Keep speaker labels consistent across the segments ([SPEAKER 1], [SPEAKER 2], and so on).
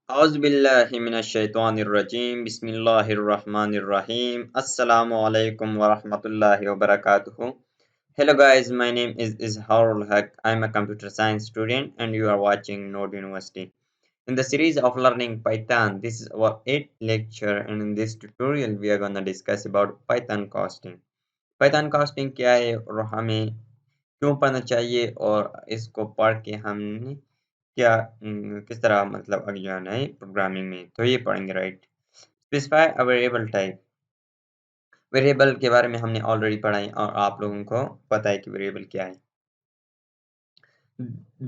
[SPEAKER 1] औज़ुबिल्लाहिमिनश्शैतानिर्रजीम बिस्मिल्लाहिर्रहमानिर्रहीम अस्सलामु अलैकुम व रहमतुल्लाहि व barakatuh. Hello guys, my name is Izhar. I'm a computer science student and you are watching Node University. In the series of learning Python, this is our 8th lecture and in this tutorial we are going to discuss about Python casting. Python casting क्या है और हमें क्यों पढ़ना चाहिए और इसको पढ़ के हमने क्या किस तरह मतलब आगे जाना है प्रोग्रामिंग में तो ये पढ़ेंगे right. Specify a variable type. Variable के बारे में हमने ऑलरेडी पढ़ा है और आप लोगों को पता है कि वेरिएबल क्या है।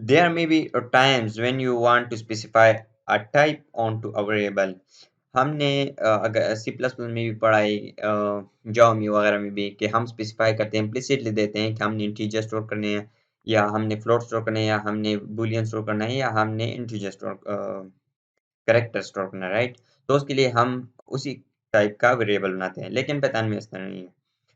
[SPEAKER 1] There may be times when you want to specify a type onto a variable. हमने अगर सी प्लस प्लस में भी पढ़ा है जावा में वगैरह में भी कि हम स्पेसिफाई करते हैं इम्प्लिसिटली देते हैं कि हमने इंटीजर स्टोर करने हैं या हमने फ्लोट स्टोर करना है या हमने बूलियन स्टोर करना है या हमने इंटीजर स्टोर कैरेक्टर स्टोर करना है राइट। तो उसके लिए हम उसी टाइप का वेरिएबल बनाते हैं लेकिन पैथान में इस तरह नहीं है।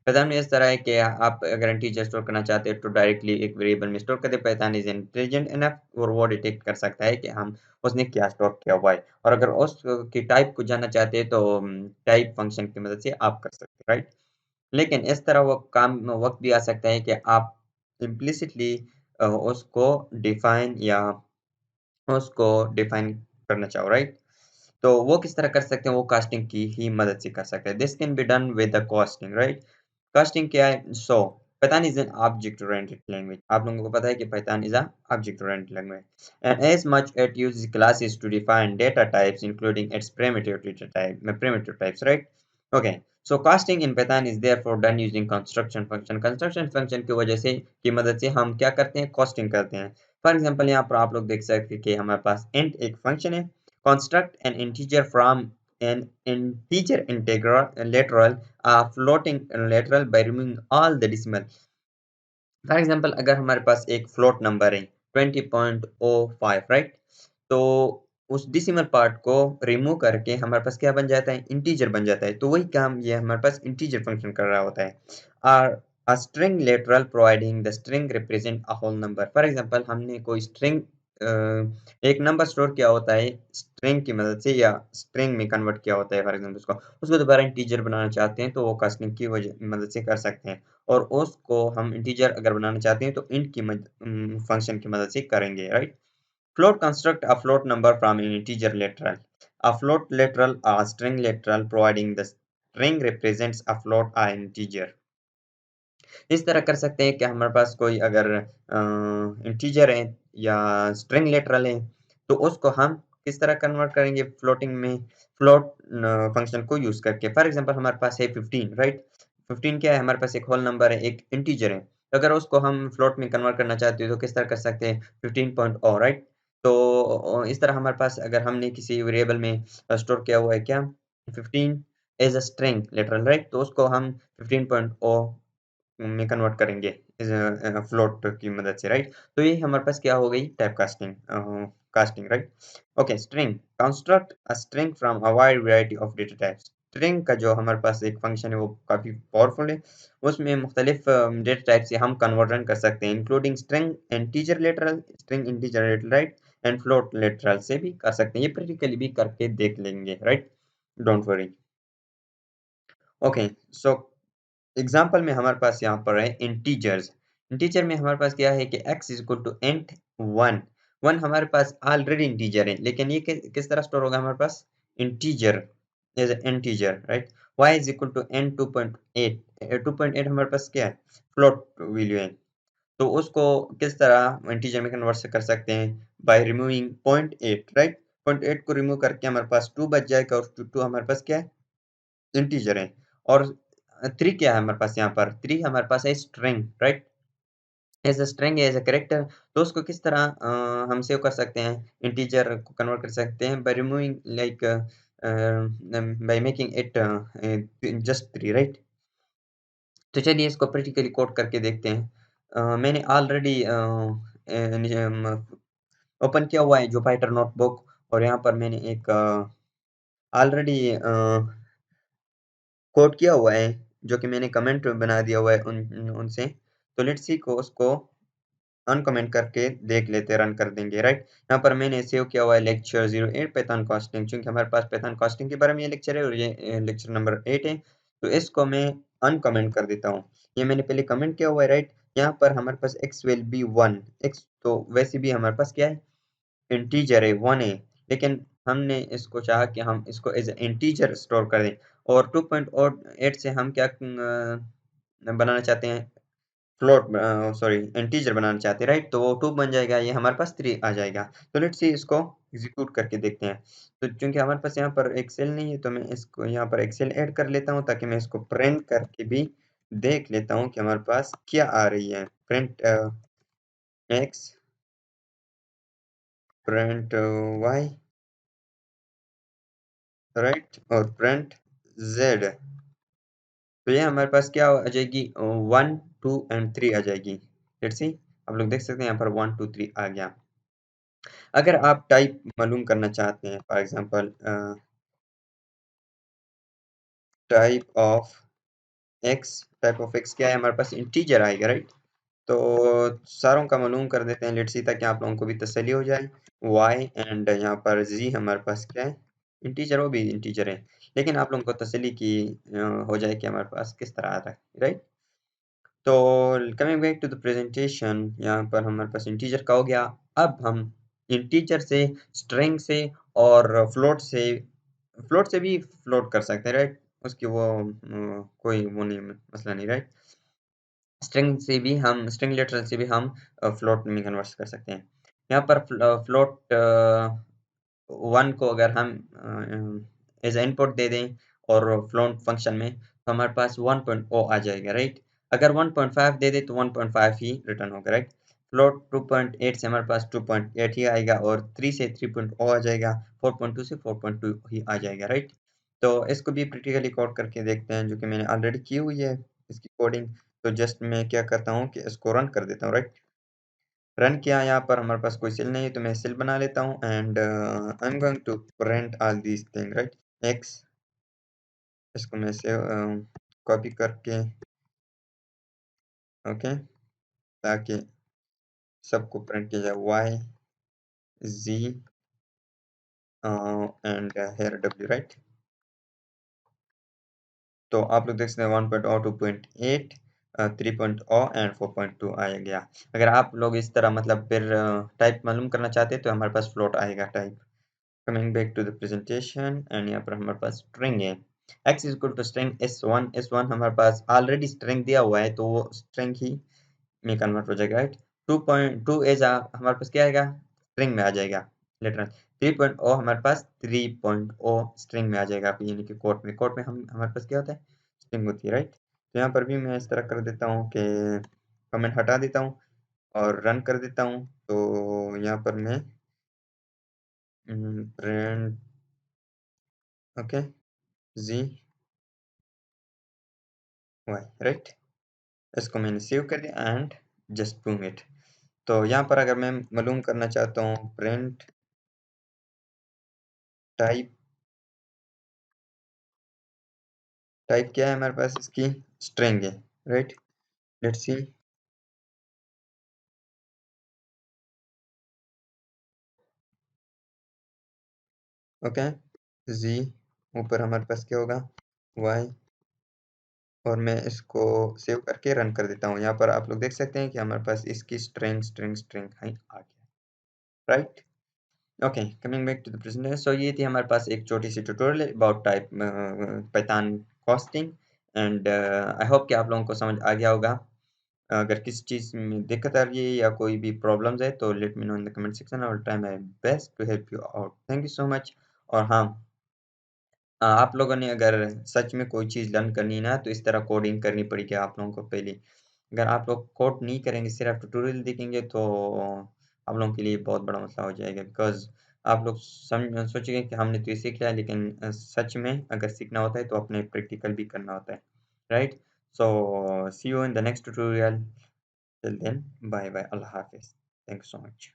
[SPEAKER 1] पैथान में इस तरह है कि आप अगर इंटीजर स्टोर करना चाहते हैं तो डायरेक्टली एक वेरिएबल में स्टोर कर दे। पैथान इज इंटेलिजेंट इनफ और वो डिटेक्ट कर सकता है कि हम उसने क्या स्टोर किया हुआ है और अगर उस की टाइप को जानना चाहते हैं तो टाइप फंक्शन की मदद से आप कर सकते हैं राइट। लेकिन इस तरह वो काम वक्त भी आ सकता है कि आप इम्प्लिसिटली उसको डिफाइन या उसको डिफाइन करना चाहो राइट। तो वो किस तरह कर सकते हैं वो कास्टिंग की ही मदद से कर सकते हैं। This can be done with the casting right. Casting क्या है? So Python is an object oriented language. आप लोगों को पता है कि Python is a object oriented language and as much it uses classes to define data types including its primitive types right. Okay, so casting in Python is therefore done using construction function की वजह से की मदद से हम क्या करते हैं कास्टिंग करते हैं। फॉर एग्जांपल यहाँ पर आप लोग देख सकते हैं कि हमारे पास int एक फंक्शन है construct an integer from an integer integral lateral a floating lateral by removing all the decimal। For example अगर हमारे पास एक फ्लोट नंबर है 20.05 राइट। तो उस डिसिमल पार्ट को रिमूव करके हमारे पास क्या बन जाता है? इंटीजर बन जाता है। तो वही काम ये हमारे पास इंटीजर फंक्शन कर रहा होता है। Are a string literal providing the string represent a whole number। For example हमने कोई स्ट्रिंग एक नंबर स्टोर किया होता है स्ट्रिंग की मदद से या स्ट्रिंग में कन्वर्ट किया होता है फॉर एग्जांपल उसको दोबारा इंटीजर बनाना चाहते हैं तो वो कास्टिंग की वजह मदद से कर सकते हैं और उसको हम इंटीजर अगर बनाना चाहते हैं तो int की फंक्शन की मदद से करेंगे right. Float construct a float number from an integer literal. A float literal a string literal providing the string represents a float or integer। इस तरह कर सकते हैं कि हमारे पास कोई अगर इंटीजर है या स्ट्रिंग लिटरल है तो उसको हम किस तरह कन्वर्ट करेंगे फ्लोटिंग में फ्लोट फंक्शन को यूज करके। फॉर एग्जांपल हमारे पास है 15 राइट। 15 क्या है? हमारे पास एक होल नंबर है एक इंटीजर है। तो अगर उसको हम फ्लोट में कन्वर्ट करना चाहते हो तो किस तरह कर सकते हैं 15.0 राइट। तो इस तरह हमारे पास अगर हमने किसी वेरिएबल में स्टोर किया हुआ है क्या 15 as a string literal right तो उसको हम 15.0 में कन्वर्ट करेंगे इस फ्लोट की मदद से राइट। तो ये हमारे पास क्या हो गई type casting casting right. Okay, string construct a string from a wide variety of data types. String का जो हमारे पास एक फंक्शन है वो काफी पावरफुल है। उसमें मुख्तलिफ डेटा टाइप से हम कन्वर्जन कर सकते हैं including string integer literal string integer literal right and float literal से भी कर सकते हैं। ये प्रैक्टिकली भी करके देख लेंगे right, don't worry. Okay, so example में हमारे पास यहाँ पर है इंटीजर्स। इंटीजर में हमारे पास क्या है कि x is equal to int 1। 1 हमारे पास ऑलरेडी इंटीजर है लेकिन ये किस तरह स्टोर होगा हमारे पास integer as integer right. y is equal to n 2.8। 2.8 हमारे पास क्या है? फ्लोट वैल्यू है। तो उसको किस तरह इंटीजर में कन्वर्ट कर सकते हैं? By removing 0.8 right. 0.8 को रिमूव करके हमारे पास 2 बच जाएगा और 2 हमारे पास क्या है? इंटीजर है। और 3 क्या है हमारे पास? यहाँ पर 3 हमारे पास है string right. As a string as a character. तो उसको किस तरह हम सेव कर सकते हैं? इंटीजर को कन्वर्ट कर सकते हैं by removing like by making it just 3 right. तो चलिए इसको प्रैक्टिकली कोड करके देखते हैं। मैंने ऑलरेडी ओपन किया हुआ है जो पाइथन नोटबुक और यहाँ पर मैंने एक ऑलरेडी कोड किया हुआ है जो कि मैंने कमेंट बना दिया हुआ है उनसे। तो लेट्स सी को उसको अनकमेंट करके देख लेते, रन कर देंगे, राइट। यहाँ पर मैंने सेव किया हुआ है लेक्चर 08 पैथन कास्टिंग, क्योंकि हमारे पास पैथन कास्टिंग के बारे में ये लेक्चर है और ये लेक्चर नंबर 8 है। तो इसको मैं अनकमेंट कर देता हूँ। ये मैंने पहले कमेंट किया हुआ है, राइट। यहाँ पर हमारे पास x विल बी 1, x तो वैसे भी हमारे पास क्या है, इंटीजर है, 1 है। लेकिन हमने इसको चाहा कि हम इसको एज इंटीजर स्टोर कर दें, और 2.8 से हम क्या बनाना चाहते हैं, फ्लोट, सॉरी इंटीजर बनाना चाहते हैं, राइट। तो वो 2 बन जाएगा, ये हमारे पास 3 आ जाएगा। तो लेट्स सी इसको एग्जीक्यूट करके देखते हैं। तो क्योंकि हमारे पास यहाँ पर एक्सेल नहीं है, तो मैं इसको यहाँ पर एक्सेल ऐड कर लेता हूँ, ताकि मैं इसको प्रिंट करके भी देख लेता हूँ कि हमारे पास क्या आ रही है। Print x, print y, right, और प्रिंट जेड। तो ये हमारे पास क्या आ जाएगी, 1 2 एंड 3 आ जाएगी। लेट्स सी, आप लोग देख सकते हैं यहाँ पर 1 2 3 आ गया। अगर आप टाइप मालूम करना चाहते हैं, for example type of type of x क्या है, हमारे पास इंटीजर आएगा, राइट। तो सारों का मालूम कर देते हैं, लेट्स सी, ताकि आप लोगों को भी तसल्ली हो जाए। वाई एंड यहाँ पर जी हमारे पास क्या है, इंटीजर, वो भी इंटीजर है। लेकिन आप लोगों को तसल्ली की हो जाए कि हमारे पास किस तरह आ रहा है, राइट। तो coming back to the presentation, यहाँ पर हमारे पास इंटीजर का हो गया। अब हम इंटीजर से, स्ट्रिंग से और फ्लोट से भी फ्लोट कर सकते हैं, राइट। उसकी वो कोई वो नहीं, मसला नहीं, राइट। स्ट्रिंग लेटर से भी हम फ्लोट में कन्वर्ट कर सकते हैं। यहाँ पर फ्लोट 1 को अगर हम एज इनपुट दे दें और फ्लोट फंक्शन में, तो हमारे पास 1.0 आ जाएगा, राइट। अगर 1.5 दे दे तो 1.5 ही रिटर्न होगा, राइट। फ्लोट 2.8 से हमारे पास 2.8 ही आएगा, और 3 से 3.0 आ जाएगा, 4.2 से 4.2 ही आ जाएगा, राइट। तो इसको भी प्रैक्टिकली कोड करके देखते हैं, जो कि मैंने ऑलरेडी की हुई है इसकी कोडिंग। तो जस्ट मैं क्या करता हूँ कि इसको रन कर देता हूँ, राइट। रन किया, यहाँ पर हमारे पास कोई सेल नहीं है, तो मैं सेल बना लेता हूँ, and I am going to print all these thing, right. X, इसको मैं से कॉपी करके, ओके, ताकि सबको प्रिंट किया जाए, वाई जी एंड हेयर डब्ल्यू, राइट। तो आप लोग देख सकते हैं 1.0, 2.8, 3.0 एंड 4.2 आया गया। अगर आप लोग इस तरह मतलब फिर टाइप मालूम करना चाहते हैं, तो हमारे पास फ्लोट आएगा type. Coming back to the presentation, and यहाँ पर हमारे पास स्ट्रिंग है, x is equal to string s1 हमारे पास ऑलरेडी स्ट्रिंग दिया हुआ है, तो वो स्ट्रिंग ही में कन्वर्ट हो जाएगा, राइट। 2.2 एज हमारे पास क्या आएगा, स्ट्रिंग में आ जाएगा लेटर। 3.0 हमारे पास 3.0 स्ट्रिंग में आ जाएगा, यानी कि कोड में हम हमारे पास क्या होता है, स्ट्रिंग होती है, राइट। तो यहाँ पर भी मैं इस तरह कर देता हूँ कि कमेंट हटा देता हूँ और रन कर देता हूँ। तो यहाँ पर मैं प्रिंट, ओके, जी वाई, राइट। इसको मैंने सेव कर दिया एंड जस्ट बूम इट। तो यहाँ पर अगर मैं मालूम करना चाहता हूँ प्रिंट टाइप, टाइप क्या है हमारे पास, इसकी स्ट्रिंग है, राइट। लेट्स सी, ओके, जी, ऊपर हमारे पास क्या होगा, वाई, और मैं इसको सेव करके रन कर देता हूँ। यहाँ पर आप लोग देख सकते हैं कि हमारे पास इसकी स्ट्रिंग स्ट्रिंग स्ट्रिंग आ गया, right. Okay, coming back to the presentation. So ये थी हमारे पास एक छोटी सी tutorial about type Python casting, and I hope कि आप लोगों को समझ आ गया होगा। अगर किसी चीज़ में दिक्कत आ रही है या कोई भी प्रॉब्लम्स है, तो let me know in the comment section, I will try my best to help you out. Thank you so much. और हाँ, आप लोगों ने अगर सच में कोई चीज़ लर्न करनी है ना, तो इस तरह कोडिंग करनी पड़ेगी आप लोगों को पहले। अगर आप लोग कोड नहीं करेंगे, सिर्फ ट्यूटोरियल देखेंगे, तो आप लोगों के लिए बहुत बड़ा मसला हो जाएगा, बिकॉज आप लोग सोचेंगे कि हमने तो ये सीख लिया, लेकिन सच में अगर सीखना होता है तो अपने प्रैक्टिकल भी करना होता है, right. So see you in the next tutorial, till then bye bye, अल्लाह हाफिज, थैंक यू सो मच।